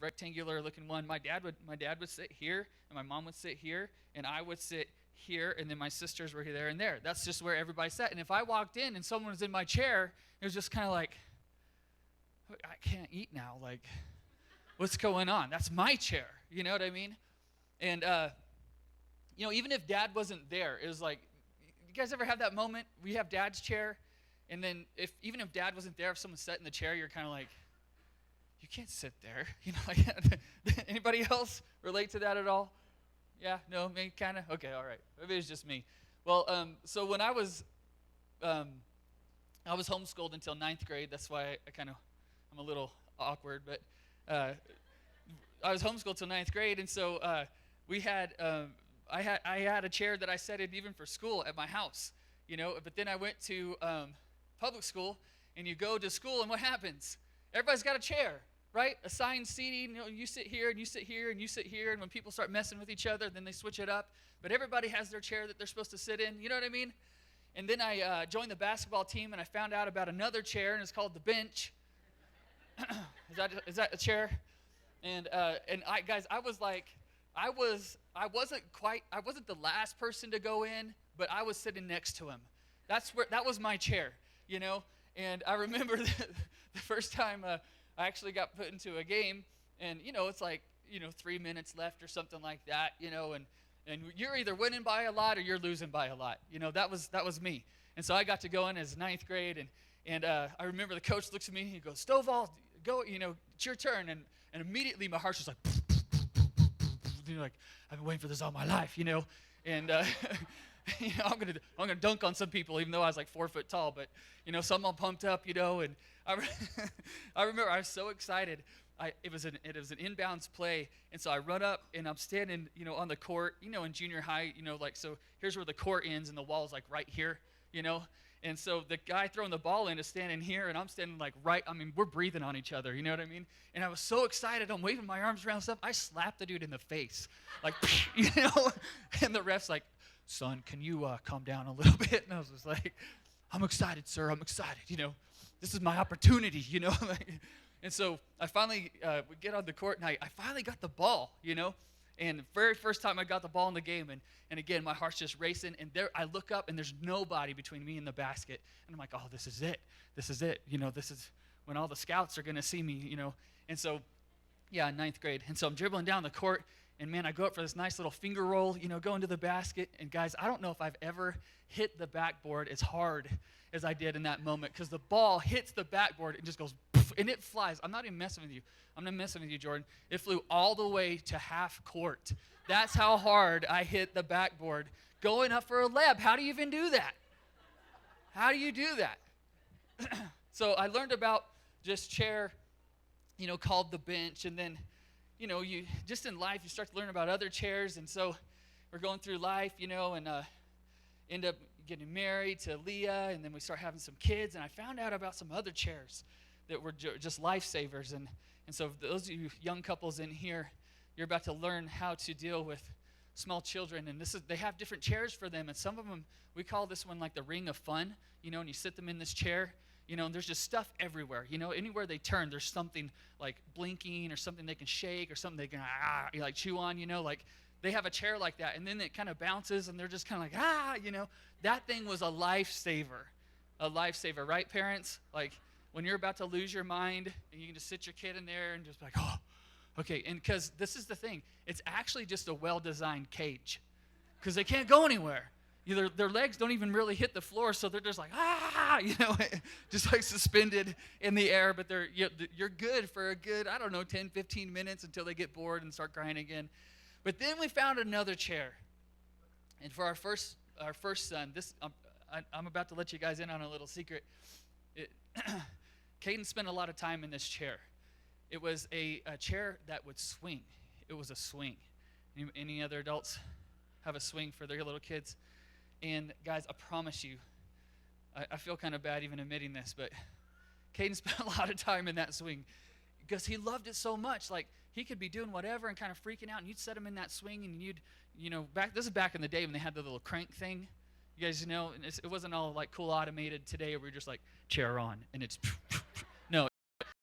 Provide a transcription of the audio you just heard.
rectangular looking one. My dad would sit here, and my mom would sit here, and I would sit here, and then my sisters were there and there. That's just where everybody sat. And if I walked in and someone was in my chair, it was just kind of like, I can't eat now. Like, what's going on? That's my chair. You know what I mean? And, even if Dad wasn't there, it was like, you guys ever have that moment? We have Dad's chair, and then even if Dad wasn't there, if someone sat in the chair, you're kind of like, you can't sit there. Anybody else relate to that at all? Yeah, no, me, kind of? Okay, all right. Maybe it's just me. Well, so when I was homeschooled until ninth grade. That's why I'm a little awkward, but I was homeschooled till ninth grade, and so we had I had a chair that I sat in even for school at my house, But then I went to public school, and you go to school, and what happens? Everybody's got a chair, right? Assigned seating. You sit here, and you sit here, and you sit here, and when people start messing with each other, then they switch it up. But everybody has their chair that they're supposed to sit in. You know what I mean? And then I joined the basketball team, and I found out about another chair, and it's called the bench. Is that a chair? And I wasn't the last person to go in, but I was sitting next to him. That was my chair, And I remember the first time I actually got put into a game, and it's like 3 minutes left or something like that, and you're either winning by a lot or you're losing by a lot. That was me. And so I got to go in as ninth grade, and I remember the coach looks at me, he goes, Stovall, go, it's your turn. And immediately my heart's just like, like, I've been waiting for this all my life, And I'm gonna dunk on some people, even though I was like 4 foot tall. But so I'm all pumped up, and I remember I was so excited. It was an inbounds play, and so I run up and I'm standing, on the court, in junior high, so here's where the court ends and the wall's like right here, And so the guy throwing the ball in is standing here, and I'm standing like we're breathing on each other, you know what I mean? And I was so excited, I'm waving my arms around and stuff. I slapped the dude in the face, like, and the ref's like, son, can you calm down a little bit? And I was just like, I'm excited, sir, I'm excited, This is my opportunity, And so I finally would get on the court, and I finally got the ball, And the very first time I got the ball in the game, and again, my heart's just racing, and there I look up, and there's nobody between me and the basket. And I'm like, oh, this is it. This is it. This is when all the scouts are going to see me, And so, yeah, in ninth grade. And so I'm dribbling down the court, and, man, I go up for this nice little finger roll, go into the basket. And, guys, I don't know if I've ever hit the backboard as hard as I did in that moment, because the ball hits the backboard and just goes, poof, and it flies. I'm not even messing with you. I'm not messing with you, Jordan. It flew all the way to half court. That's how hard I hit the backboard going up for a layup. How do you even do that? How do you do that? So I learned about this chair, called the bench, and then, you just in life, you start to learn about other chairs, and so we're going through life, and end up getting married to Leah, and then we start having some kids, and I found out about some other chairs that were just lifesavers, and so those of you young couples in here, you're about to learn how to deal with small children, and they have different chairs for them, and some of them, we call this one like the ring of fun, and you sit them in this chair, and there's just stuff everywhere, anywhere they turn, there's something like blinking or something they can shake or something they can like chew on, like they have a chair like that, and then it kind of bounces, and they're just kind of like, that thing was a lifesaver, right, parents? Like, when you're about to lose your mind, and you can just sit your kid in there and just be like, oh, okay. And because this is the thing, it's actually just a well-designed cage, because they can't go anywhere. Their legs don't even really hit the floor, so they're just like, just like suspended in the air, but you're good for a good, 10, 15 minutes until they get bored and start crying again. But then we found another chair. And for our first son, I'm about to let you guys in on a little secret. Caden spent a lot of time in this chair. It was a chair that would swing. It was a swing. Any other adults have a swing for their little kids? And guys, I promise you, I feel kind of bad even admitting this, but Caden spent a lot of time in that swing because he loved it so much. Like, he could be doing whatever and kind of freaking out, and you'd set him in that swing, and this is back in the day when they had the little crank thing. You guys and it wasn't all like cool automated today where you're just like, chair on, and it's